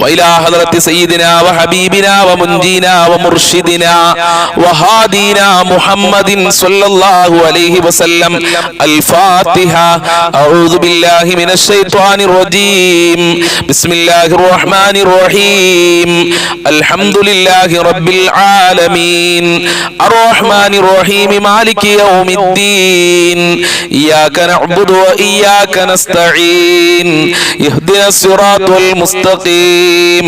وإلى حضرة سيدنا وحبيبنا ومنجينا ومرشدنا وهادينا محمد صلى الله عليه وسلم. الفاتحة. أعوذ بالله من الشيطان الرجيم. بسم الله الرحمن الرحيم. الحمد لله رب العالمين الرحمن الرحيم مالك يوم الدين إياك نعبد وإياك نستعين اهدنا الصراط المستقيم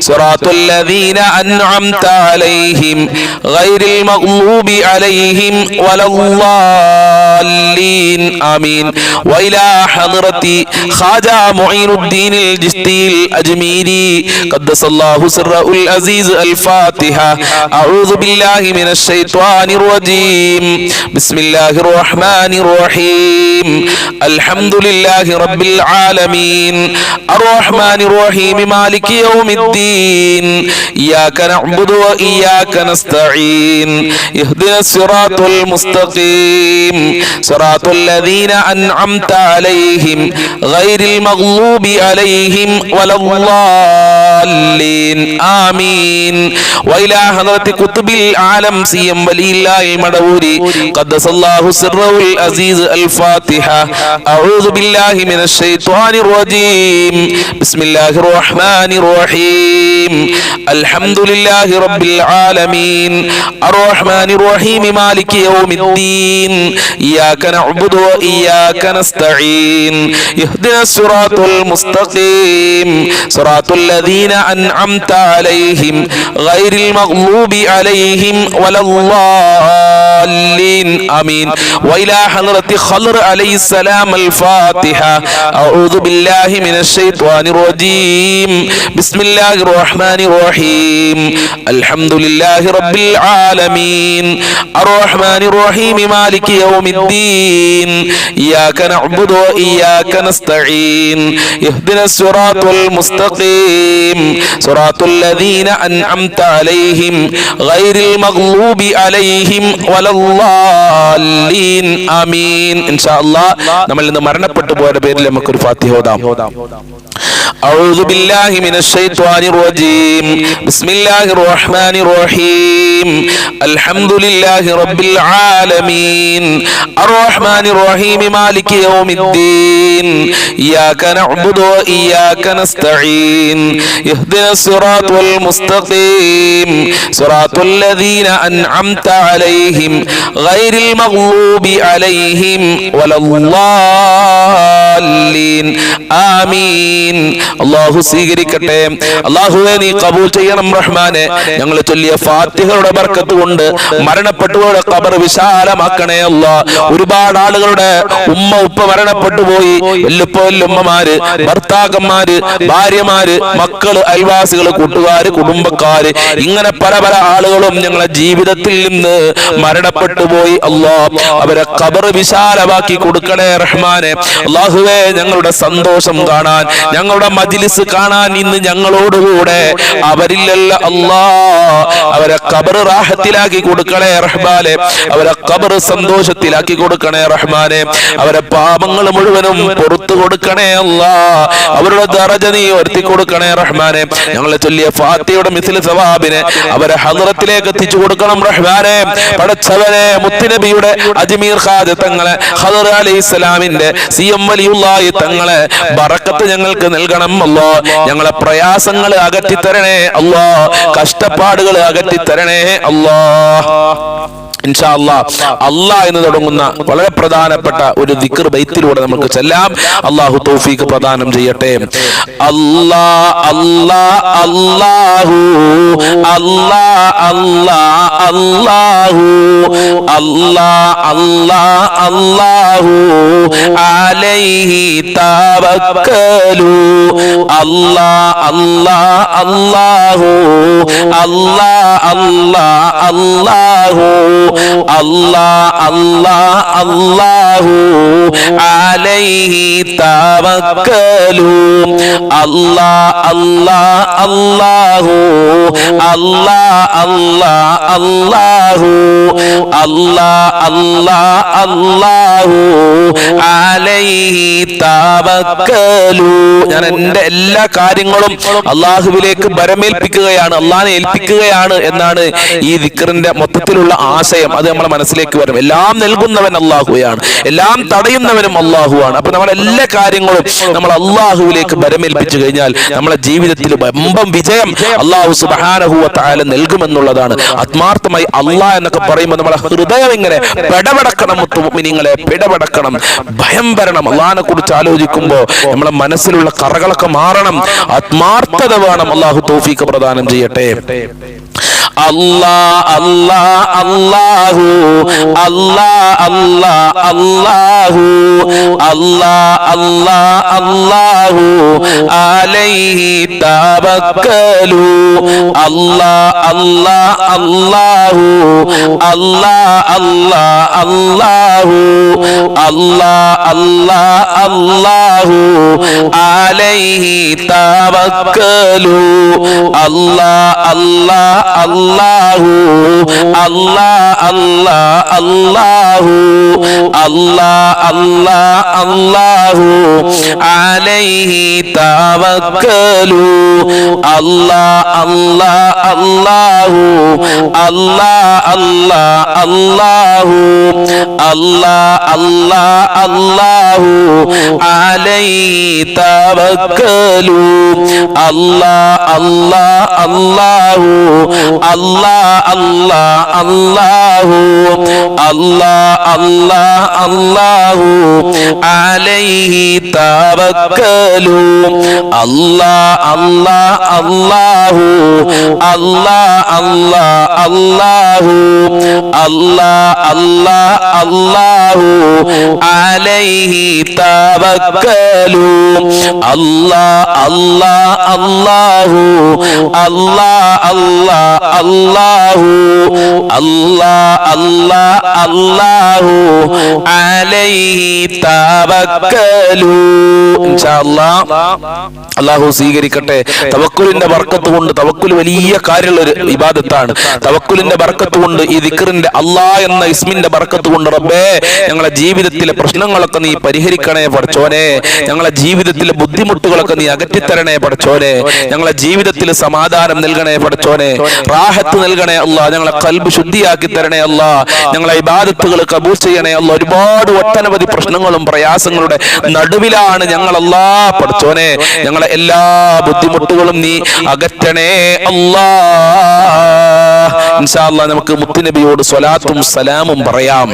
صراط الذين أنعمت عليهم غير المغضوب عليهم ولا الضالين آمين. وإلى حضرة خواجة معين الدين الجشتي الأجميري قدس الله سره العزيز. الفاتحة. أعوذ بالله من الشيطان الرجيم. بسم الله الرحمن الرحيم. الحمد لله رب العالمين الرحمن الرحيم مالك يوم الدين إياك نعبد وإياك نستعين اهدنا الصراط المستقيم صراط الذين أنعمت عليهم غير المغضوب عليهم ولا الضالين آمين. وإلى حضرة قطب العالم سيم ولي الله المدوري قدس الله سره العزيز. الفاتحة. أعوذ بالله من الشيطان الرجيم. بسم الله الرحمن الرحيم. الحمد لله رب العالمين الرحمن الرحيم مالك يوم الدين إياك نعبد وإياك نستعين اهدنا الصراط المستقيم صراط الذين أنعمت عليهم غير المغضوب عليهم ولا الضالين آمين. وإلى حضرة خضر عليه السلام. الفاتحة. أعوذ بالله من الشيطان الرجيم. بسم الله الرحمن الرحيم. الحمد لله رب العالمين الرحمن الرحيم مالك يوم الدين إياك نعبد وإياك نستعين اهدنا الصراط المستقيم صراط الذين أنعمت عليهم غير المغضوب عليهم ولا الضالين آمين. إن شاء الله നമ്മൾ ഇന്ന് മരണപ്പെട്ടു പോയ പേരിൽ നമുക്കൊരു ഫാത്തിഹ ഓതാം. أعوذ بالله من الشيطان الرجيم. بسم الله الرحمن الرحيم. الحمد لله رب العالمين الرحمن الرحيم مالك يوم الدين إياك نعبد وإياك نستعين اهدنا الصراط المستقيم صراط الذين أنعمت عليهم غير المغضوب عليهم ولا الضالين آمين. അല്ലാഹു സ്വീകരിക്കട്ടെ. അല്ലാഹുവേ നീ കബൂൽ ചെയ്യണം റഹ്മാനെ. ഞങ്ങൾ ചൊല്ലിയ ഫാത്തിഹയുടെ ബർക്കത്ത് കൊണ്ട് മരണപ്പെട്ടവരുടെ ഖബർ വിശാലമാക്കണേ അല്ലാ. ഒരുപാട് ആളുകളുടെ ഉമ്മ ഉപ്പ മരണപ്പെട്ടു പോയി. വല്ലുമ്മമാര്, ഭർത്താക്കന്മാര്, ഭാര്യമാര്, മക്കള്, അയൽവാസികള്, കൂട്ടുകാര്, കുടുംബക്കാര്, ഇങ്ങനെ പല പല ആളുകളും ഞങ്ങളെ ജീവിതത്തിൽ നിന്ന് മരണപ്പെട്ടു പോയി. അല്ലാ അവരെ ഖബർ വിശാലമാക്കി കൊടുക്കണേ റഹ്മാനെ. അല്ലാഹുവേ ഞങ്ങളുടെ സന്തോഷം കാണാൻ, ഞങ്ങളുടെ മജ്ലിസ് കാണാൻ ഇന്ന് ഞങ്ങളോടുകൂടെ അവരില്ലല്ല അല്ലാ. അവരെ ഖബർ റാഹത്തിലാക്കി കൊടുക്കണേ റഹ്മാനെ. അവരെ ഖബർ സന്തോഷത്തിലാക്കി കൊടുക്കണേ റഹ്മാനെ. അവരെ പാപങ്ങൾ മുഴുവനും പുറത്തു കൊടുക്കണേ അല്ലാ. അവരുടെ ദറജ നീ ഉയർത്തി കൊടുക്കണേ റഹ്മാനെ. ഞങ്ങളെ ചൊല്ലിയ ഫാത്തിഹയുടെ മിസ്ൽ സവാബിനെ അവരെ ഹദ്റത്തിലേക്ക് എത്തിച്ചു കൊടുക്കണം റഹ്മാനെ. പടച്ചവനെ മുത്തുനബിയുടെ അജ്മീർ ഖാജ തങ്ങളെ, ഖദർ അലൈഹിസ്സലാമിന്റെ സിഎം വലിയുള്ളാഹി തങ്ങളെ ബറക്കത്ത് ഞങ്ങൾക്ക് നൽകണം അല്ലാ. ഞങ്ങളെ പ്രയാസങ്ങൾ അകറ്റി തരണേ അല്ലാ. കഷ്ടപ്പാടുകൾ അകറ്റി തരണേ അല്ലാ. ഇൻഷാ അല്ലാഹ് അല്ലാഹ് എന്ന് തുടങ്ങുന്ന വളരെ പ്രധാനപ്പെട്ട ഒരു ദിക്ർ ബൈത്തിലൂടെ നമുക്ക് ചെല്ലാം. അല്ലാഹു തൗഫീഖ് പ്രദാനം ചെയ്യട്ടെ. അല്ലാ അല്ലാ അല്ലാഹു അല്ലാ അല്ലാ അല്ലാഹു അല്ലാ അല്ലാ അല്ലാഹു അലൈഹി തവക്കലു അല്ലാ അല്ലാ അല്ലാഹു അല്ലാ അല്ലാ അല്ലാഹു അല്ലാ അല്ലാ അല്ലാഹു അലൈഹി തവക്കലു അല്ലാ അല്ലാ അല്ലാഹു അല്ലാ അല്ലാ അല്ലാഹു അല്ലാ അല്ലാ അല്ലാഹു അലൈഹി തവക്കലു. ഞാൻ എന്റെ എല്ലാ കാര്യങ്ങളും അള്ളാഹുവിലേക്ക് ബരമേൽപ്പിക്കുകയാണ്, അള്ളാഹിനെ ഏൽപ്പിക്കുകയാണ് എന്നാണ് ഈ ദിക്റിന്റെ മൊത്തത്തിലുള്ള ആശയം. അത് നമ്മളെ മനസ്സിലേക്ക് വരും. എല്ലാം നൽകുന്നവൻ അള്ളാഹുവാണ്, എല്ലാം തടയുന്നവനും അള്ളാഹുവാണ്. അപ്പൊ നമ്മളെ എല്ലാ കാര്യങ്ങളും നമ്മൾ അള്ളാഹുവിലേക്ക് ബരമേൽപ്പിച്ചു കഴിഞ്ഞാൽ നമ്മളെ ജീവിതത്തിൽ വമ്പം വിജയം അള്ളാഹു സുബ്ഹാനഹു വ തആല നൽകുമെന്നുള്ളതാണ്. ആത്മാർത്ഥമായി അള്ളാഹ് എന്നൊക്കെ പറയുമ്പോൾ നമ്മളെ ഹൃദയം ഇങ്ങനെ പിടപെടക്കണം, മുഅ്മിനീങ്ങളെ പിടപെടക്കണം, ഭയം വരണം. അള്ളാഹിനെ കുറിച്ച് ആലോചിക്കുമ്പോൾ നമ്മളെ മനസ്സിലുള്ള കറകളൊക്കെ മാറണം, ആത്മാർത്ഥത വേണം. അള്ളാഹു തൗഫീഖ് പ്രദാനം ചെയ്യട്ടെ. അല്ലാഹ് അല്ലാഹ് അല്ലാഹു അല്ലാഹ് അല്ലാഹ് അല്ലാഹു അല്ലാഹ് അല്ലാഹ് അല്ലാഹു അലൈഹി തവക്കലു അല്ലാഹ് അല്ലാഹ് അല്ലാഹു അല്ലാഹ് അല്ലാഹ് അല്ലാഹു അല്ലാഹ് അല്ലാഹ് അല്ലാഹു അലൈഹി തവക്കലു അല്ലാഹ് അല്ലാഹ് അല്ലാഹു അല്ലാഹ് അല്ലാഹ് അല്ലാഹു അല്ലാഹ് അല്ലാഹ് അല്ലാഹു അലൈഹി തവക്കലു അല്ലാഹ് അല്ലാഹ് അല്ലാഹു അല്ലാഹ് അല്ലാഹ് അല്ലാഹു അല്ലാഹ് അല്ലാഹ് അല്ലാഹു അലൈഹി തവക്കലു അല്ലാഹ് അല്ലാഹ് അല്ലാഹു അല്ലാഹ് അല്ലാഹ് അല്ലാഹു അല്ലാഹ് അല്ലാഹ് അല്ലാഹു അലൈഹി തവക്കലു അല്ലാഹ് അല്ലാഹ് അല്ലാഹു അല്ലാഹ് അല്ലാഹ് അല്ലാഹു അല്ലാഹ് അല്ലാഹ് അല്ലാഹു അലൈഹി തവക്കലു അല്ലാഹ് അല്ലാഹ് അല്ലാഹു അല്ലാഹ് അല്ലാഹ് അല്ലാഹു അല്ലാഹ് അല്ലാഹ് അല്ലാഹു അലൈഹി തവക്കലു. ഇൻഷാ അല്ലാഹ് അല്ലാഹു സ്വീകരിക്കട്ടെ. തവക്കുലിന്റെ ബർക്കത്ത് കൊണ്ട്, തവക്കുൽ വലിയ കാര്യമുള്ള ഒരു ഇബാദത്താണ്. തവക്കുലിന്റെ ബർക്കത്ത് കൊണ്ട്, ഈ ദിക്റിന്റെ അല്ലാഹ് എന്ന ഇസ്മിന്റെ ബർക്കത്ത് കൊണ്ട് റബ്ബേ ഞങ്ങളെ ജീവിതത്തിലെ പ്രശ്നങ്ങളൊക്കെ നീ പരിഹരിക്കണേ പടച്ചോനെ, ഞങ്ങളെ ജീവിതത്തിലെ ബുദ്ധിമുട്ടുകളൊക്കെ നീ അകറ്റിത്തരണേ പടച്ചോനെ, ഞങ്ങളെ ജീവിതത്തിൽ സമാധാനം നൽകണേ പടച്ചോനെ, റാഹത്ത് നൽകണേ അല്ലാഹ്, ഞങ്ങളെ ഖൽബ് ശുദ്ധിയാക്കി തരണേ അല്ലാഹ്, ഞങ്ങളെ ഇബാദത്തുകൾ കബൂൽ ചെയ്യണേ അല്ലാഹ്. ഒരുപാട് ഒട്ടനവധി പ്രശ്നങ്ങളും പ്രയാസങ്ങളുടെ നടുവിലാണ് ഞങ്ങൾ അല്ലാഹ് പടച്ചോനെ, ഞങ്ങളെ എല്ലാ ബുദ്ധിമുട്ടുകളും നീ അകറ്റണേ അല്ലാഹ്. ഇൻഷാ അല്ലാഹ് നമുക്ക് മുത്തുനബിയോട് സ്വലാത്തും സലാമും പറയാം.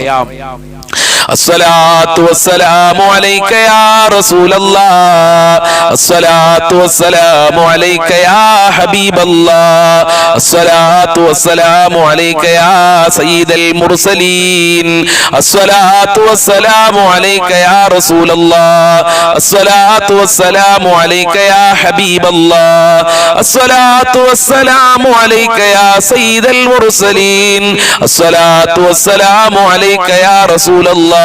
الصلاة والسلام عليك يا رسول الله، الصلاة والسلام عليك يا حبيب الله، الصلاة والسلام عليك يا سيد المرسلين، الصلاة والسلام عليك يا رسول الله، الصلاة والسلام عليك يا حبيب الله، الصلاة والسلام عليك يا سيد المرسلين، الصلاة والسلام عليك يا رسول الله،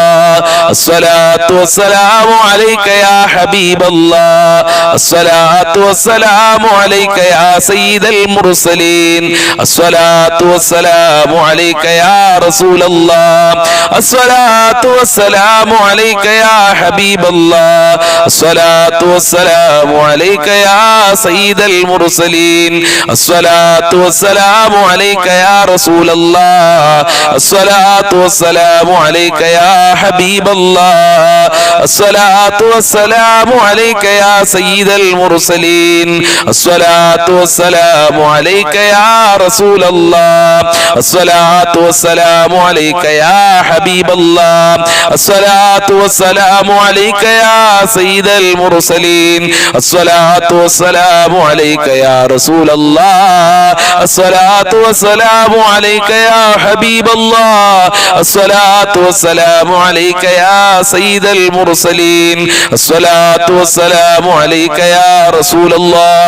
الصلاة والسلام عليك يا حبيب الله، الصلاة والسلام عليك يا سيد المرسلين، الصلاة والسلام عليك يا رسول الله، الصلاة والسلام عليك يا حبيب الله، الصلاة والسلام عليك يا سيد المرسلين، الصلاة والسلام عليك يا رسول الله، الصلاة والسلام عليك يا حبيب الله، الصلاة والسلام عليك يا سيد المرسلين، الصلاة والسلام عليك يا رسول الله، الصلاة والسلام عليك يا حبيب الله، الصلاة والسلام عليك يا سيد المرسلين، الصلاة والسلام عليك يا رسول الله، الصلاة والسلام عليك يا حبيب الله، الصلاة والسلام عليك يا سيد المرسلين، الصلاة والسلام عليك يا رسول الله،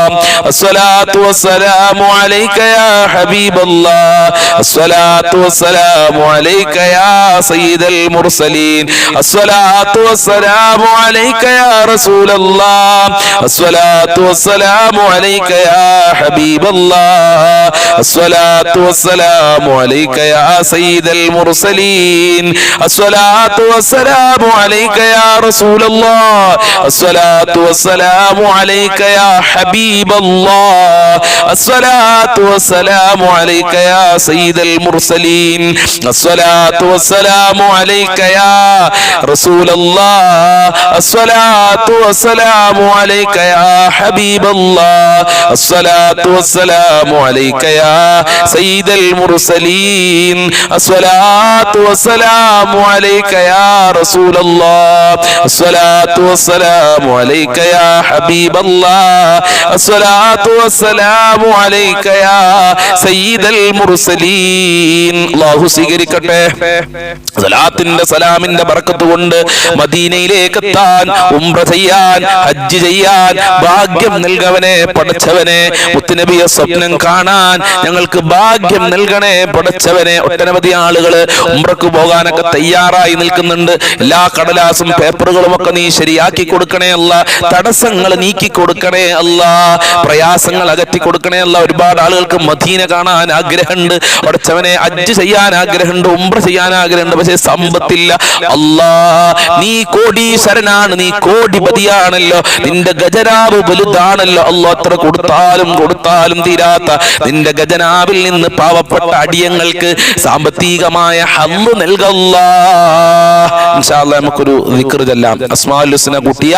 الصلاة والسلام عليك يا حبيب الله، الصلاة والسلام عليك يا سيد المرسلين، الصلاة والسلام عليك يا رسول الله، الصلاة والسلام عليك يا حبيب الله، الصلاة والسلام عليك يا سيد المرسلين، الصلاة الصلاة والسلام عليك يا رسول الله الصلاة والسلام عليك يا حبيب الله الصلاة والسلام عليك يا سيد المرسلين الصلاة والسلام عليك يا رسول الله الصلاة والسلام عليك يا حبيب الله الصلاة والسلام عليك يا سيد المرسلين الصلاة والسلام عليك يا رسول الله الصلاة والسلام عليك يا حبيب الله الصلاة والسلام عليك يا سيد المرسلين الله സ്വീകരിക്കട്ടെ. സലാത്തിന്റെ സലാമിന്റെ ബർക്കത്ത് കൊണ്ട് മദീനയിലേക്ക് എത്താൻ, ഉംറ ചെയ്യാൻ, ഹജ്ജ് ചെയ്യാൻ ഭാഗ്യം നൽകവനെ പടച്ചവനെ. മുത്തുനബിയെ സ്വപ്നം കാണാൻ ഞങ്ങൾക്ക് ഭാഗ്യം നൽകണേ പടച്ചവനെ. ഒട്ടനവധി ആളുകൾ ഉംറക്ക് പോകാനൊക്കെ തയ്യാറായി നിൽക്കുന്നുണ്ട്. എല്ലാ കടലാസും പേപ്പറുകളും ഒക്കെ നീ ശരിയാക്കി കൊടുക്കണേ അല്ല. തടസ്സങ്ങൾ നീക്കി കൊടുക്കണേ അല്ല. പ്രയാസങ്ങൾ അകറ്റി കൊടുക്കണേ അല്ല. ഒരുപാട് ആളുകൾക്ക് മദീന കാണാൻ ആഗ്രഹമുണ്ട് പടച്ചവനെ. ഹജ്ജ് ചെയ്യാൻ ആഗ്രഹമുണ്ട്, ഉംറ ചെയ്യാൻ ആഗ്രഹമുണ്ട്, പക്ഷേ സമ്പത്തില്ല. അല്ലാ, നീ കോടീശ്വരനാണ്, നീ കോടിപതിയാണല്ലോ, നിന്റെ ഖജനാവ് വലുതാണല്ലോ. അല്ലാ, അത്ര കൊടുത്താലും കൊടുത്താലും തീരാത്ത നിന്റെ ഖജനാവിൽ നിന്ന് പാവപ്പെട്ട അടിയങ്ങൾക്ക് സാമ്പത്തികമായ ഹല്ല് നൽകല്ലാ. ഇൻഷാ അല്ലാഹ് നമുക്കൊരു ദിക്ർ ചൊല്ലാം. അസ്മാഉൽ ഹുസ്ന കൂട്ടിയ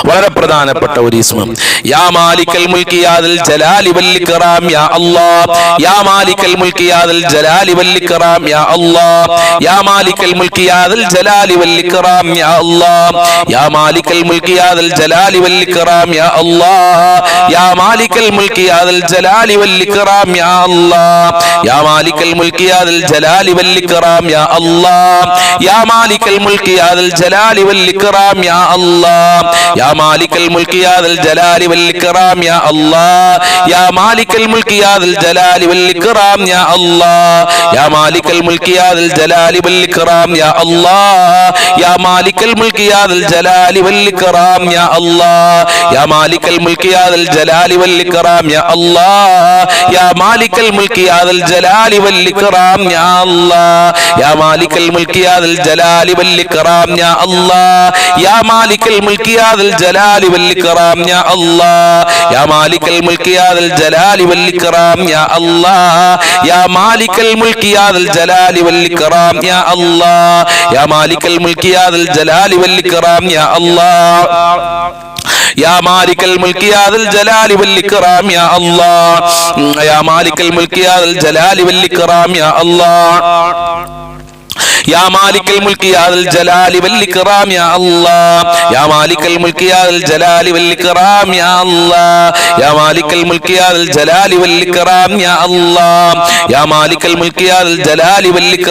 വളരെ പ്രധാനപ്പെട്ട ഒരു ഇസ്മ. യാ മാലിക്കൽ മുൽക്കി യാ ദൽ ജലാലി വൽ ഇക്റാം യാ അല്ലാഹ്. യാ മാലിക്കൽ മുൽക്കി യാ ദൽ ജലാലി വൽ ഇക്റാം യാ അല്ലാഹ്. യാ മാലിക്കൽ മുൽക്കി യാ ദൽ ജലാലി വൽ ഇക്റാം യാ അല്ലാഹ്. യാ മാലിക്കൽ മുൽക്കി യാ ദൽ ജലാലി വൽ ഇക്റാം യാ അല്ലാഹ്. യാ മാലിക്കൽ മുൽക്കി യാ ദൽ ജലാലി വൽ ഇക്റാം യാ അല്ലാഹ്. യാ മാലിക്കൽ മുൽക്കി യാ ദൽ ജലാലി വൽ ഇക്റാം യാ അല്ലാഹ്. യാ മാലിക്കൽ മുൽക്കി യാ ദൽ ജലാലി വൽ ഇക്റാം യാ അല്ലാഹ്. യാ മാലിക്കൽ മുൽക്കി യാ ദൽ ജലാലി വൽ ഇക്റാം യാ അല്ലാഹ്. യാ മാലിക്കൽ മുൽക്കി യാ ദൽ ജലാലി വൽ ഇക്റാം യാ അല്ലാഹ്. യാ മാലിക്കൽ മുൽക്കി യാ ദൽ ജലാലി വൽ ഇക്റാം യാ അല്ലാഹ്. യാ മാലിക്കൽ മുൽക്കി യാ ദൽ ജലാലി വൽ ഇക്റാം യാ അല്ലാഹ്. യാ മാലിക്കൽ മുൽക്കി യാ ദൽ ജലാലി വൽ ഇക്റാം യാ അല്ലാഹ്. യാ മാലിക്കൽ മുൽക്കി യാ ദൽ ജലാലി വൽ ഇക്റാം യാ അല്ലാഹ്. യാ മാലിക്കൽ മുൽക്കി യാ ദൽ ജലാലി വൽ ഇക്റാം യാ അല്ലാഹ്. യാ മാലിക്കൽ മുൽക്കി യാ ദൽ ജലാലി വൽ ഇക്റാം യാ അല്ലാഹ്. യാ മാലിക്കൽ മുൽക്കി യാ ദൽ ജലാലി വൽ ഇക്റാം യാ അല്ലാഹ്. യാ മാലിക്കൽ മുൽക്കി യാ ദൽ ജലാലി വൽ ഇക്റാം യാ അല്ലാഹ്. യാ മാലിക്കൽ മുൽക്കി യാ ദൽ ജലാലി വൽ ഇക്റാം യാ അല്ലാഹ്. യാ മാലിക്കൽ മുൽക്കി യാ ദൽ ജലാലി വൽ ഇക്റാം യാ അല്ലാഹ്. യാ മാലിക്കൽ മുൽക്കി യാ ദൽ ജലാലി വൽ ഇക്റാം യാ അല്ലാഹ്. യാ മാലിക്കൽ മുൽക്കി യാ ദൽ ജലാലി വൽ ഇക്റാം യാ അല്ലാഹ്. യാ മാലിക്കൽ മുൽക്കി യാ ദൽ ജലാലി വൽ ഇക്റാം യാ അല്ലാഹ്. യാ മാലിക്കൽ മുൽക്കി യാ ദൽ ജലാലി വൽ ഇക്റാം യാ അല്ലാഹ്. യാ മാലിക്കൽ മുൽക്കി യാ ദൽ ജലാലി വൽ ഇക്റാം യാ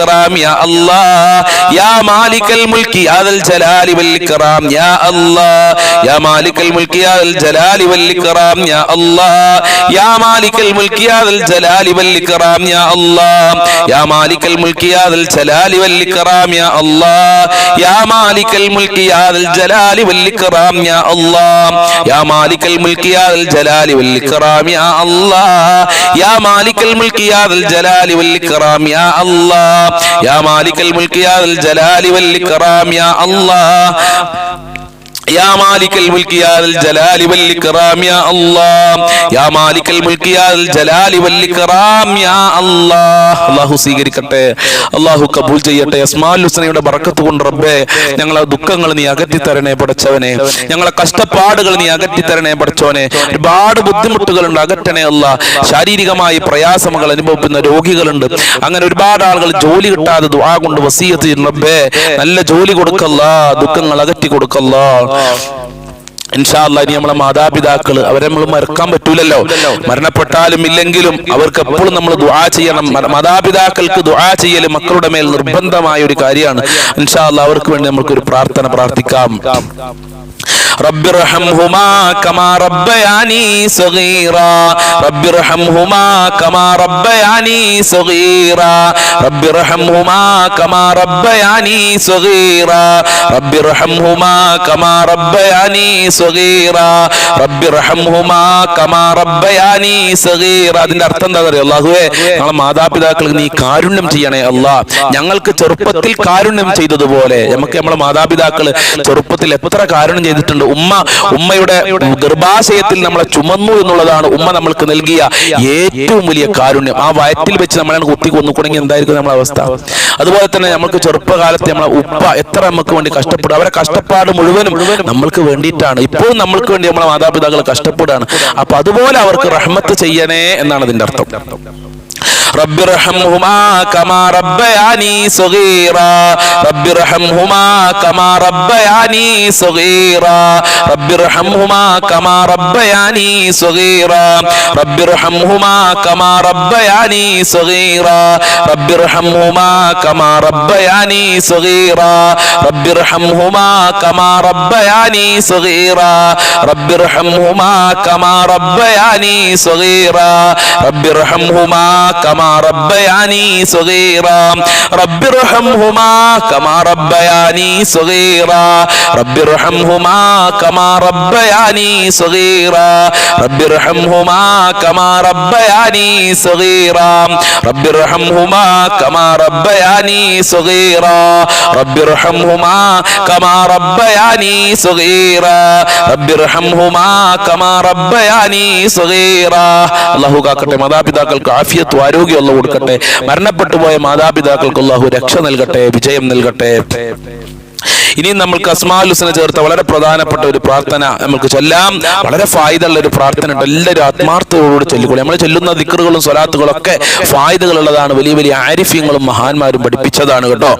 അല്ലാഹ്. യാ മാലിക്കൽ മുൽക്കി യാ ദൽ ജലാലി വൽ ഇക്റാം യാ അല്ലാഹ്. യാ മാലിക്കൽ മുൽക്കി യാ ദൽ ജലാലി വൽ ഇക്റാം യാ അല്ലാഹ്. യാ മാലിക്കൽ മുൽക്കി യാ ദൽ ജലാലി വൽ ഇക്റാം യാ അല്ലാഹ്. യാ മാലിക്കൽ മുൽക്കി യാ ദൽ ജലാലി വൽ ഇക്റാം യാ അല്ലാഹ്. യാ മാലിക്കൽ മുൽക്കി യാ ദൽ ജലാലി വൽ ഇക്റാം യാ അല്ലാഹ്. യാ മാലിക്കൽ മുൽക്കി യാ ദൽ ജലാലി വൽ ഇക്റാം യാ അല്ലാഹ്. യാ മാലിക്കൽ മുൽക്കി യാ ദൽ ജലാലി വൽ ഇക്റാം യാ അല്ലാഹ്. യാ മാലിക്കൽ മുൽക്കി യാ ദൽ ജലാലി വൽ ഇക്റാം യാ അല്ലാഹ്. യാ മാലിക്കൽ മുൽക്കി യാ ദൽ ജലാലി വൽ ഇക്റാം യാ അല്ലാഹ്. യാ മാലിക്കൽ മുൽക്കി യാ ദൽ ജലാലി വൽ ഇക്റാം യാ അല്ലാഹ്. അല്ലാഹു സ്വീകരിക്കട്ടെ, അല്ലാഹു കബൂൽ ചെയ്യട്ടെ. അസ്മാഉൽ ഹുസ്നയുടെ ബർക്കത്ത് കൊണ്ട് റബ്ബേ ഞങ്ങളെ ദുഃഖങ്ങൾ നീ അകറ്റി തരണേ പടച്ചവനെ. ഞങ്ങളെ കഷ്ടപ്പാടുകൾ നീ അകറ്റി തരണേ പടച്ചവനെ. ഒരുപാട് ബുദ്ധിമുട്ടുകളുണ്ട്, അകറ്റണേ അല്ലാഹ്. ശാരീരികമായി പ്രയാസങ്ങൾ അനുഭവിക്കുന്ന രോഗികളുണ്ട്. അങ്ങനെ ഒരുപാട് ആളുകൾ ജോലി കിട്ടാതെ ദുആ കൊണ്ട് വസിയത്ത് ചെയ്യുന്നു റബ്ബേ. നല്ല ജോലി കൊടുക്കല്ലാ, ദുഃഖങ്ങൾ അകറ്റി കൊടുക്കല്ലാ. ഇൻഷാ അല്ലാഹ് ഇനി നമ്മളെ മാതാപിതാക്കള് അവരെ നമ്മൾ മറക്കാൻ പറ്റൂലല്ലോ. മരണപ്പെട്ടാലും ഇല്ലെങ്കിലും അവർക്ക് എപ്പോഴും നമ്മൾ ദുആ ചെയ്യണം. മാതാപിതാക്കൾക്ക് ദുആ ചെയ്യൽ മക്കളുടെ മേൽ നിർബന്ധമായ ഒരു കാര്യമാണ്. ഇൻഷാ അല്ലാഹ് അവർക്ക് വേണ്ടി നമുക്കൊരു പ്രാർത്ഥന പ്രാർത്ഥിക്കാം. رب ارحمهما كما ربياني صغيرا رب ارحمهما كما ربياني صغيرا رب ارحمهما كما ربياني صغيرا رب ارحمهما كما ربياني صغيرا رب ارحمهما كما ربياني صغيرا. അതിന്റെ അർത്ഥം എന്താ അറിയോ? അല്ലാഹുവേ, ഞങ്ങളുടെ മാതാപിതാക്കൾക്ക് നീ കാരുണ്യം ചെയ്യണേ അല്ലാഹ്. ഞങ്ങൾക്ക് ചെറുപ്പത്തിൽ കാരുണ്യം ചെയ്തതുപോലെ നമുക്ക് നമ്മുടെ മാതാപിതാക്കൾ ചെറുപ്പത്തിൽ എത്ര കാരുണ്യം ചെയ്തിട്ടുണ്ട്. ഉമ്മയുടെ ഗർഭാശയത്തിൽ നമ്മളെ ചുമന്നു എന്നുള്ളതാണ് ഉമ്മ നമ്മൾക്ക് നൽകിയ ഏറ്റവും വലിയ കാരുണ്യം. ആ വയറ്റിൽ വെച്ച് നമ്മളെ കുത്തി കൊന്നുകൂടെങ്കിൽ എന്തായിരിക്കും നമ്മളെ അവസ്ഥ? അതുപോലെ തന്നെ നമുക്ക് ചെറുപ്പകാലത്ത് നമ്മളെ ഉപ്പ എത്ര നമുക്ക് വേണ്ടി കഷ്ടപ്പെടും. അവരെ കഷ്ടപ്പാട് മുഴുവനും നമ്മൾക്ക് വേണ്ടിയിട്ടാണ്. ഇപ്പോഴും നമ്മൾക്ക് വേണ്ടി നമ്മളെ മാതാപിതാക്കൾ കഷ്ടപ്പെടുകയാണ്. അപ്പൊ അതുപോലെ അവർക്ക് റഹ്മത്ത് ചെയ്യണേ എന്നാണ് അതിന്റെ അർത്ഥം. رب ارحمهما كما ربياني صغيرا رب ارحمهما كما ربياني صغيرا رب ارحمهما كما ربياني صغيرا رب ارحمهما كما ربياني صغيرا رب ارحمهما كما ربياني صغيرا رب ارحمهما كما ربياني صغيرا رب ارحمهما كما ربياني صغيرا رب ارحمهما كما ربياني صغيرا رب ارحمهما كما ربياني صغيرا رب ارحمهما كما ربياني صغيرا رب ارحمهما كما ربياني صغيرا رب ارحمهما كما ربياني صغيرا رب ارحمهما كما ربياني صغيرا رب ارحمهما كما ربياني صغيرا. അല്ലാഹു കാക്കട്ടെ, മാതാപിതാക്കൾക്ക് ആഫിയത്ത് ആരോഗ്യം അല്ലാഹു കൊടുക്കട്ടെ. മരണപ്പെട്ടു പോയ മാതാപിതാക്കൾക്ക് അല്ലാഹു രക്ഷ നൽകട്ടെ, വിജയം നൽകട്ടെ. ഇനി നമ്മൾക്ക് അസ്മാഉൽ ഹുസ്ന ചേർത്ത വളരെ പ്രധാനപ്പെട്ട ഒരു പ്രാർത്ഥന നമുക്ക് ചൊല്ലാം. വളരെ ഫായിദുള്ള ഒരു പ്രാർത്ഥന ഉണ്ട്. എല്ലാവരും ആത്മാർത്ഥതയോട് ചൊല്ലിക്കൊള്ളി. നമ്മൾ ചൊല്ലുന്ന ദിക്റുകളും സ്വലാത്തുകളും ഒക്കെ ഫായിദകളുള്ളതാണ്. വലിയ വലിയ ആരിഫ്യങ്ങളും മഹാന്മാരും പഠിപ്പിച്ചതാണ് കേട്ടോ.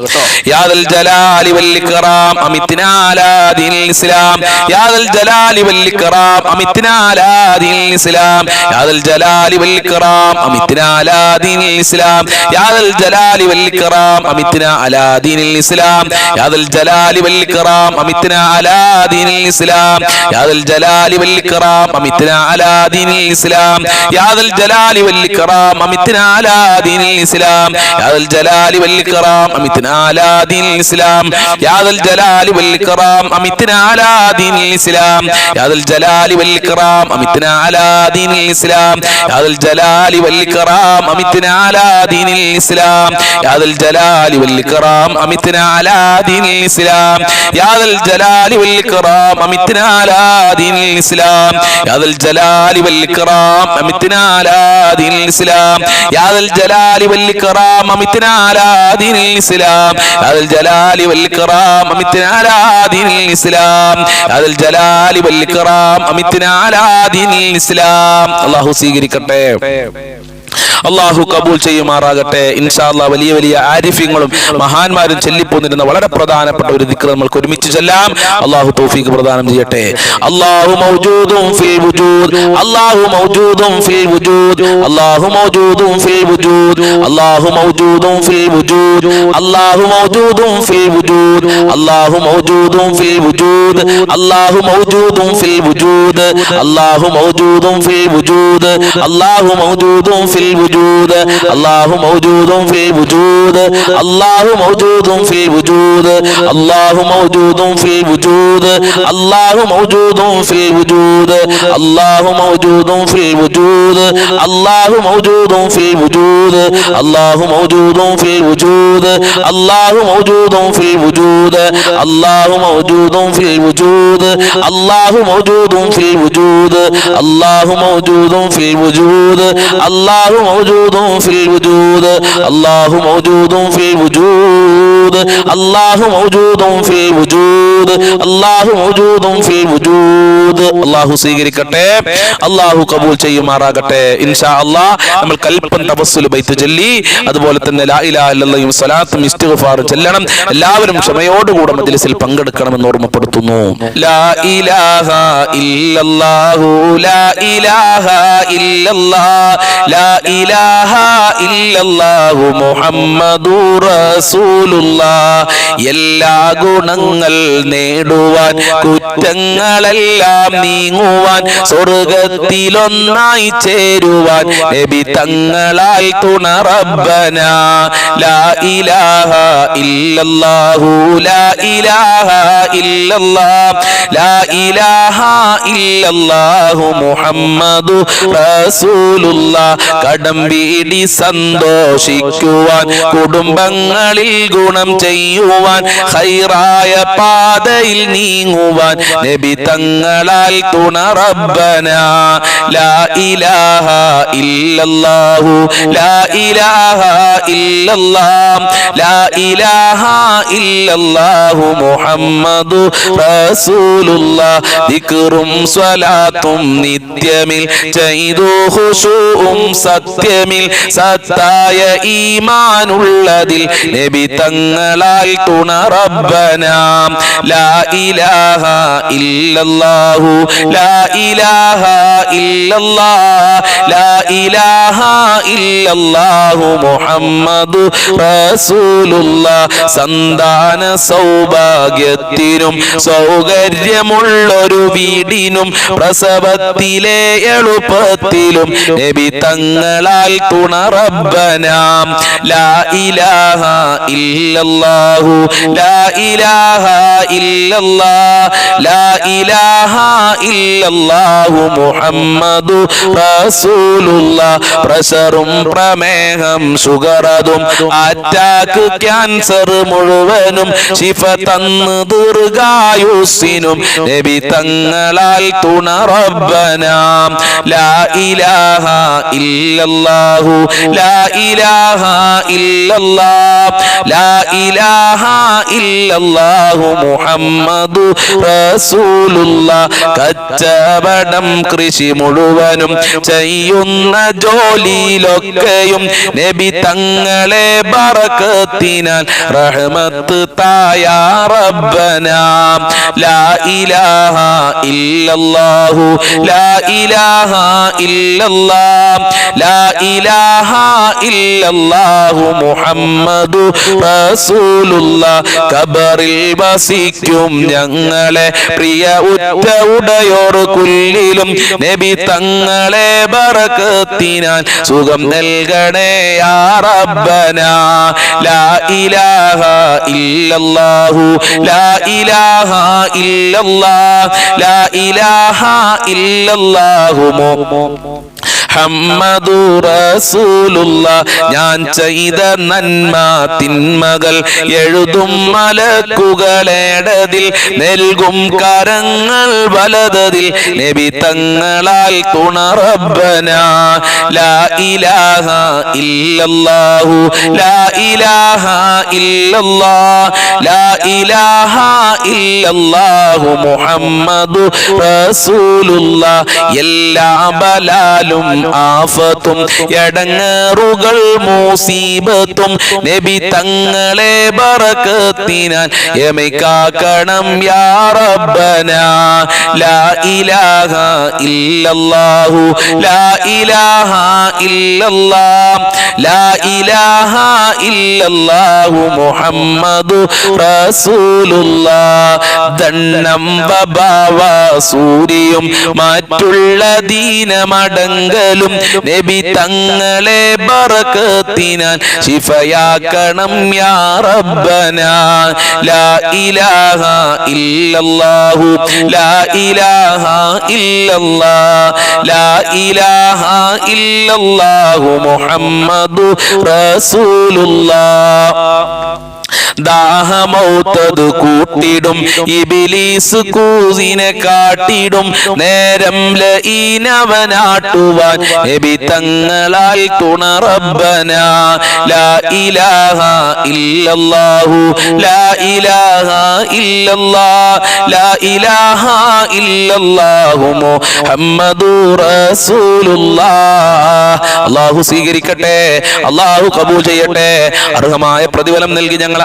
യാദൽ ജലാലി വൽ ഇക്റാം അമിത്നാ അലാ ദീനിൽ ഇസ്ലാം യാദൽ ജലാലി വൽ ഇക്റാം അമിത്നാ അലാ ദീനിൽ ഇസ്ലാം യാദൽ ജലാലി വൽ ഇക്റാം അമിത്നാ അലാ ദീനിൽ ഇസ്ലാം യാദൽ ജലാലി വൽ ഇക്റാം അമിത്നാ അലാ ദീനിൽ ഇസ്ലാം യാദൽ ജലാലി والإكرام أمتنا على دين الإسلام يا ذا الجلال والإكرام أمتنا على دين الإسلام يا ذا الجلال والإكرام أمتنا على دين الإسلام يا ذا الجلال والإكرام أمتنا على دين الإسلام يا ذا الجلال والإكرام أمتنا على دين الإسلام يا ذا الجلال والإكرام أمتنا على دين الإسلام يا ذا الجلال والإكرام أمتنا على دين الإسلام يا ذا الجلال والإكرام أمتنا على دين الإسلام يا ذا الجلال والإكرام أمتنا على دين الإسلام يا ذا الجلال والإكرام أمتنا على دين الإسلام يا ذا الجلال والإكرام أمتنا على دين الإسلام يا ذا الجلال والإكرام أمتنا على دين الإسلام يا ذا الجلال والإكرام أمتنا على دين الإسلام. الله സ്വീകരിക്കട്ടെ, അള്ളാഹു കബൂൽ ചെയ്യുമാറാകട്ടെ. ഇൻഷാ അല്ലാഹ് വലിയ വലിയ ആരിഫ്യങ്ങളും മഹാന്മാരും ചൊല്ലിപ്പോന്നിരുന്ന വളരെ പ്രധാനപ്പെട്ട ഒരു ദിക്ർ നമ്മൾക്ക് ഒരുമിച്ച് ചൊല്ലാം. അള്ളാഹു തൗഫീഖ് പ്രദാനം ചെയ്യട്ടെ. അല്ലാഹു മൗജൂദുൻ ഫിൽ വുജൂദ് അല്ലാഹു മൗജൂദുൻ ഫിൽ വുജൂദ് അല്ലാഹു മൗജൂദുൻ ഫിൽ വുജൂദ് അല്ലാഹു മൗജൂദുൻ ഫിൽ വുജൂദ് അല്ലാഹു മൗജൂദുൻ ഫിൽ വുജൂദ് അല്ലാഹു മൗജൂദുൻ ഫിൽ വുജൂദ് അല്ലാഹു മൗജൂദുൻ ഫിൽ വുജൂദ് അല്ലാഹു മൗജൂദുൻ ഫിൽ വുജൂദ് അല്ലാഹു മൗജൂദുൻ ഫിൽ الوجود الله موجود في الوجود الله موجود في الوجود الله موجود في الوجود الله موجود في الوجود الله موجود في الوجود الله موجود في الوجود الله موجود في الوجود الله موجود في الوجود الله موجود في الوجود الله موجود في الوجود الله موجود في الوجود الله موجود في الوجود الله موجود في الوجود الله موجود في الوجود الله موجود في الوجود. അല്ലാഹു സ്വീകരിക്കട്ടെ, അല്ലാഹു കബൂൽ ചെയ്യുമാറാകട്ടെ. ഇൻഷാ അല്ലാഹ് നമ്മൾ കൽപ്പൻ തവസ്സുൽ ബൈത്ത് ചൊല്ലി അതുപോലെ തന്നെ ലാ ഇലാഹ ഇല്ലല്ലാഹും സ്വലാത്തും ഇസ്തിഗ്ഫാറും ചൊല്ലണം. എല്ലാവരും ക്ഷമയോടുകൂടെ മജ്ലിസിൽ പങ്കെടുക്കണമെന്ന് ഓർമ്മപ്പെടുത്തുന്നു. ലാ ഇലാഹ ഇല്ലല്ലാഹു ലാ ഇലാഹ ഇല്ലല്ലാഹ് ലാ ഇലാഹ ഇല്ലല്ലാഹു മുഹമ്മദുർ റസൂലുള്ളാഹ്. എല്ലാ ഗുണങ്ങൾ നേടുവാൻ കുറ്റങ്ങളെല്ലാം നീങ്ങുവാൻ സ്വർഗത്തിലൊന്നായി ചേരുവാൻ നബി തങ്ങളാൽ തുണ റബ്ബനാ. ലാ ഇലാഹ ഇല്ലല്ലാഹു ലാ ഇലാഹ ഇല്ലല്ലാഹ് ലാ ഇലാഹ ഇല്ലല്ലാഹു മുഹമ്മദു റസൂലുള്ളാഹ്. കടം വീടി സന്തോഷിക്കുവാൻ കുടുംബങ്ങളിൽ ഗുണം ചെയ്യുവാൻ ഖൈറായ പാതയിൽ നീങ്ങുവാൻ നബി തങ്ങളാൽ തുണ റബ്ബനാ. ലാ ഇലാഹ ഇല്ലല്ലാഹു ലാ ഇലാഹ ഇല്ലല്ലാഹ് ലാ ഇലാഹ ഇല്ലല്ലാഹു മുഹമ്മദു റസൂലുള്ളാഹ്. ദിക്റും സ്വലാത്തും നിത്യമിൽ ചെയ്തു ഖുശൂഉം സത്യമിൽ സത്തായ ഈമാനുള്ളതിൽ നബി തങ്ങളാൽ തുണ റബ്ബനാ. ലാ ഇലാഹ ഇല്ലല്ലാഹു ലാ ഇലാഹ ഇല്ലല്ലാഹ് ലാ ഇലാഹ ഇല്ലല്ലാഹു മുഹമ്മദു റസൂലുള്ളാഹ്. സന്താന സൗഭാഗ്യത്തിനും സൗകര്യമുള്ളൊരു വീടിനും പ്രസവത്തിലെ എളുപ്പത്തിലും നബി തങ്ങളാൽ തുണ റബ്ബനാ. ലാ ഇലാഹ ഇല്ലല്ലാഹു ലാ ഇലാഹ ഇല്ലല്ലാഹ് ലാ ഇലാഹ ഇല്ലല്ലാഹു മുഹമ്മദു റസൂലുള്ളാഹ്. പ്രഷറും പ്രമേഹം ഷുഗറതും അറ്റാക്ക് ക്യാൻസർ മുഴുവനും ശിഫ തന്ന് ദീർഘായുസ്സിനും നബി തങ്ങളാൽ തുണ റബ്ബനാ. ലാ ഇലാഹ ഇല്ലല്ലാഹു ലാ ഇലാഹ ഇല്ലല്ലാഹ് ലാ ഇലാഹ ഇല്ലല്ലാഹു മുഹമ്മദു റസൂലുള്ളാഹ്. കച്ചവടം കൃഷി മുഴുവനും ചെയ്യുന്ന ജോലിയിലൊക്കെയും നബി തങ്ങളെ ബറക്കത്തിനാൽ റഹ്മത്ത് തായാ റബ്ബനാ. ലാ ഇലാഹ ഇല്ലല്ലാഹു ലാ ഇലാഹ ഇല്ലല്ലാഹ് ലാ ഇലാഹ ഇല്ലല്ലാഹു മുഹമ്മദു റസൂലുള്ളാഹ്. ഖബറിൽ വസിക്കും ഞങ്ങളെ പ്രിയ ഉറ്റ ഉടയോർ കുല്ലിലും നബി തങ്ങളെ ബറക്കത്തിനാൽ സുഖം നൽകണേ യാ റബ്ബനാ. ലാ ഇലാഹ ഇല്ലല്ലാഹു ലാ ഇലാഹ ഇല്ലല്ലാഹ് ലാ ഇലാഹ ഇല്ലല്ലാഹു മുഹമ്മദു റസൂലുള്ളാഹ്. ഞാൻ ചെയ്ത നന്മ തിന്മകൾ എഴുതും മലക്കുകളേടതിൽ നൽകും കരങ്ങൾ വലതതിൽ നബി തങ്ങളാൽ തുണ റബ്ബനാ. ലാ ഇലാഹ ഇല്ലല്ലാഹു ലാ ഇലാഹ ഇല്ലല്ലാഹ് ലാ ഇലാഹ ഇല്ലല്ലാഹു മുഹമ്മദു റസൂലുള്ളാഹ്. എല്ലാ ബലാലും ആഫത്തും എടങ്ങേറുകൾ മുസീബത്തും നബി തങ്ങളെ ബറക്കത്തിനാൽ യമൈക്കാക്കണം യാ റബ്ബനാ. ലാ ഇലാഹ ഇല്ലല്ലാഹു ലാ ഇലാഹ ഇല്ലല്ലാഹ് ലാ ഇലാഹ ഇല്ലല്ലാഹു മുഹമ്മദു റസൂലുള്ളാഹ്. ദണ്ണം വബാവ സൂരിയും മറ്റുള്ള ദീനമടങ്കലും നബി തങ്ങളെ ബറക്കത്തിനാൽ ശിഫയാക്കണം യാ റബ്ബനാ. ലാ ഇലാഹ ഇല്ലല്ലാഹു ലാ ഇലാഹ ഇല്ലല്ലാഹ് ലാ ഇലാഹ ഇല്ലല്ലാഹു മുഹമ്മദു റസൂലുള്ളാഹ്. ദാഹമൗത്തത് കൂട്ടിടും ഇബ്ലീസ് കൂസിനെ കാട്ടിടും നേരം ലഈനവനാട്ടുവാൻ നബി തങ്ങളാൽ തുണ റബ്ബനാ. ലാ ഇലാഹ ഇല്ലല്ലാഹു ലാ ഇലാഹ ഇല്ലല്ലാഹ് ലാ ഇലാഹ ഇല്ലല്ലാഹു മുഹമ്മദു റസൂലുള്ളാഹ്. അല്ലാഹു സ്വീകരിക്കട്ടെ, അല്ലാഹു കബൂൽ ചെയ്യട്ടെ, അർഹമായ പ്രതിഫലം നൽകി ഞങ്ങളെ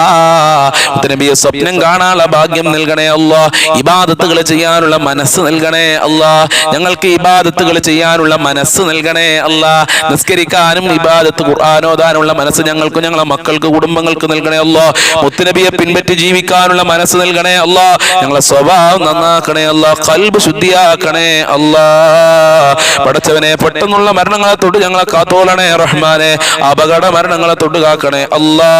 നബിയെ സ്വപ്നം കാണാനുള്ള ഭാഗ്യം നൽകണേ അല്ലാ. ഇബാദത്തുകൾ ചെയ്യാനുള്ള മനസ്സ് നൽകണേ അല്ലാ. ഞങ്ങൾക്ക് ഇബാദത്തുകൾ ചെയ്യാനുള്ള മനസ്സ് നൽകണേ അല്ലാ. നിസ്കരിക്കാനും ഇബാദത്ത് ഖുർആൻ ഓതാനുള്ള മനസ്സ് ഞങ്ങൾക്കും ഞങ്ങളെ മക്കൾക്ക് കുടുംബങ്ങൾക്ക് നൽകണേ അല്ലാ. മുത്തുനബിയെ പിൻപറ്റി ജീവിക്കാനുള്ള മനസ്സ് നൽകണേ അല്ലാ. ഞങ്ങളെ സ്വഭാവം നന്നാക്കണേ അല്ലാ. ഖൽബ് ശുദ്ധിയാക്കണേ അല്ലാ. പടച്ചവനെ പെട്ടെന്നുള്ള മരണങ്ങളെ തൊട്ട് ഞങ്ങളെ കാത്തോളണേ റഹ്മാനെ. അപകട മരണങ്ങളെ തൊട്ട് കാക്കണേ അല്ലാ.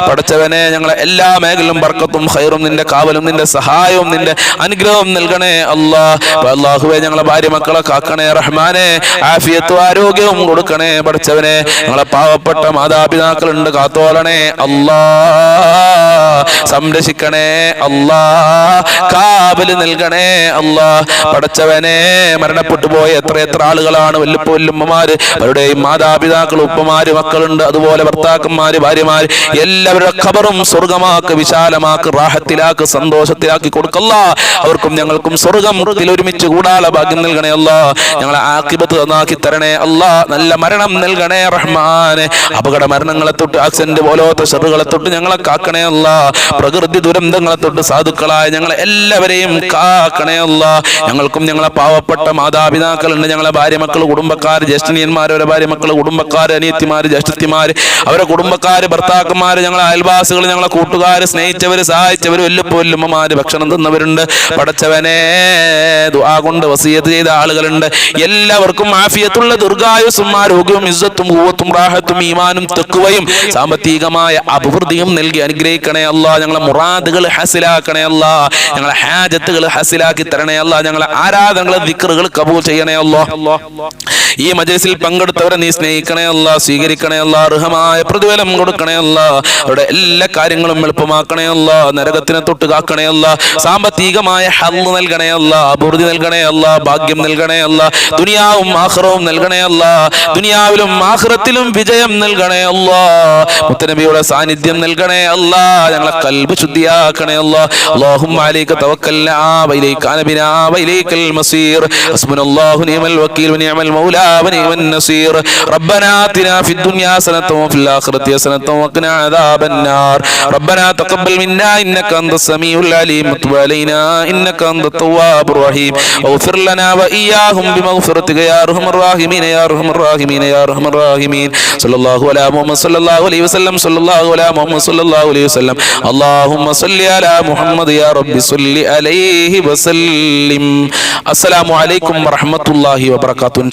പടച്ചവനെ ഞങ്ങളെ എല്ലാ മേഖലയിലും ബർക്കത്തും ഖൈറും നിന്റെ കാവലും നിന്റെ സഹായവും നിന്റെ അനുഗ്രഹവും നൽകണേ അല്ലാ. അല്ലാഹുവേ ഞങ്ങളെ ഭാര്യ മക്കളെ കാക്കണേ റഹ്മാനെ. ആഫിയത്തും ആരോഗ്യവും കൊടുക്കണേ പടച്ചവനെ. ഞങ്ങളെ പാവപ്പെട്ട മാതാപിതാക്കളുണ്ട്, കാത്തോളണേ അല്ലാ. സംരക്ഷിക്കണേ അല്ലാ. കാവല് നൽകണേ അല്ലാ. പടച്ചവനെ മരണപ്പെട്ടു പോയ എത്ര ആളുകളാണ്, വല്ലുപ്പമാര്, അവരുടെയും മാതാപിതാക്കൾ, ഉപ്പമാര്, മക്കളുണ്ട്, അതുപോലെ ഭർത്താക്കന്മാര്, ഭാര്യമാര്, എല്ലാവരുടെ ഖബറും സ്വർഗമാക്ക്, വിശാലമാക്ക്, റാഹത്തിലാക്ക്, സന്തോഷത്തിലാക്കി കൊടുക്കല്ല. അവർക്കും ഞങ്ങൾക്കും സ്വർഗത്തിൽ ഒരുമിച്ച് കൂടാനുള്ള ഭാഗ്യം നൽകണേ അല്ലാ. ഞങ്ങളെ ആഖിബത്ത് നന്നാക്കി തരണേ അല്ലാ. നല്ല മരണം നൽകണേ റഹ്മാനെ. അപകട മരണങ്ങളെ തൊട്ട്, ആക്സിഡന്റ് പോലത്തെ ഷറുകളെ തൊട്ട് ഞങ്ങളെ കാക്കണേ അല്ലാ. പ്രകൃതി ദുരന്തങ്ങളെ തൊട്ട് സാധുക്കളായ ഞങ്ങളെ എല്ലാവരെയും കാക്കണേ അല്ലാ. ഞങ്ങൾക്കും ഞങ്ങളെ പാവപ്പെട്ട മാതാപിതാക്കളുണ്ട്, ഞങ്ങളെ ഭാര്യ മക്കൾ, കുടുംബക്കാർ, ജ്യേഷ്ഠനിയന്മാർ, അവരെ ഭാര്യ മക്കൾ, കുടുംബക്കാർ, അനിയത്തിമാര്, ജ്യേഷ്ഠത്തിമാര്, അവരെ കുടുംബക്കാര്, ഭർത്താക്കന്മാര്, ഞങ്ങളെ അയൽവാസികൾ, ഞങ്ങളെ കൂട്ടുകാര്, സ്നേഹിച്ചവര്, സഹായിച്ചവര്, വല്ലുപ്പമാര്, ഭക്ഷണം തിന്നവരുണ്ട്. പടച്ചവനെ ദുആ കൊണ്ട് വസിയത്ത് ചെയ്ത ആളുകളുണ്ട്. എല്ലാവർക്കും ആഫിയത്തുള്ള ദീർഘായുസ്സും ആരോഗ്യവും ഇസ്സത്തും ഖുവ്വത്തും റാഹത്തും ഈമാനും തഖ്വയും സാമ്പത്തികമായ അഭിവൃദ്ധിയും നൽകി അനുഗ്രഹിക്കണേ അല്ലാ. ഞങ്ങളെ മുറാദുകൾ ഹസിലാക്കണേ അല്ലാ. ഞങ്ങളെ ഹാജത്തുകൾ ഹസിലാക്കി തരണേ അല്ലാ. ഞങ്ങളെ ആരാധനകളെ ദിക്റുകൾ കബൂൽ ചെയ്യണേ അല്ലാ. ഈ മജ്‌ലിസിൽ പങ്കെടുത്തവരെ നീ സ്നേഹിക്കണേ അല്ലാ, സ്വീകരിക്കണേ അല്ലാ. അർഹമായ പ്രതിഫലം കൊടുക്കണേ അല്ലാ. അവരുടെ എല്ലാ കാര്യങ്ങളും എളുപ്പമാക്കണേ അല്ലാ. നരകത്തിനെ തൊട്ട് കാക്കണേ അല്ലാ. സാമ്പത്തികമായ ഹല്ല് നൽകണേ അല്ലാ. അഭിവൃദ്ധി നൽകണേ അല്ലാ. ഭാഗ്യം നൽകണേ അല്ലാ. ദുനിയാവും ആഖിറവും നൽകണേ അല്ലാ. ദുനിയാവിലും ആഖിറത്തിലും വിജയം നൽകണേ അല്ലാ. മുത്തനബിയുടെ സാന്നിധ്യം നൽകണേ അല്ലാ. ഞങ്ങളെ ഖൽബ് ശുദ്ധിയാക്കണേ അല്ലാ. അല്ലാഹുമ്മ അലൈക തവക്കൽനാ വഇലൈക അനബിനാ വഇലൈകൽ മസീർ. ഹസ്ബുനല്ലാഹു നിഅമൽ വകീൽ വനിഅമൽ മൗലാ വനിഅമൻ നസീർ. റബ്ബനാ ആതിനാ ഫിദ് ദുനിയാ ഹസനതൻ വഫിൽ ആഖിറതി ഹസനതൻ വഖിനാ അദാബൻ നാർ. റബ്ബനാ തഖബ്ബൽ മിന്നാ ഇന്നക അൻതസ് സമീഉൽ അലീം വതുബ് അലൈനാ ഇന്നക അൻതത് തവ്വാബുർ റഹീം. വഗ്ഫിർ ലനാ വഇയ്യാഹും ബിമഗ്ഫിറതിക യാ അർഹമർ റഹീമീൻ യാ അർഹമർ റഹീമീൻ യാ അർഹമർ റഹീമീൻ. സല്ലല്ലാഹു അലാ മുഹമ്മദ് സല്ലല്ലാഹു അലൈഹി വസല്ലം. സല്ലല്ലാഹു അലാ മുഹമ്മദ് സല്ലല്ലാഹു അലൈഹി വസല്ലം. അല്ലാഹുമ്മ സല്ലി അലാ മുഹമ്മദ് യാ റബ്ബി സല്ലി അലൈഹി വസല്ലിം. അസ്സലാമു അലൈക്കും വറഹ്മത്തുള്ളാഹി വബറകാതുഹു.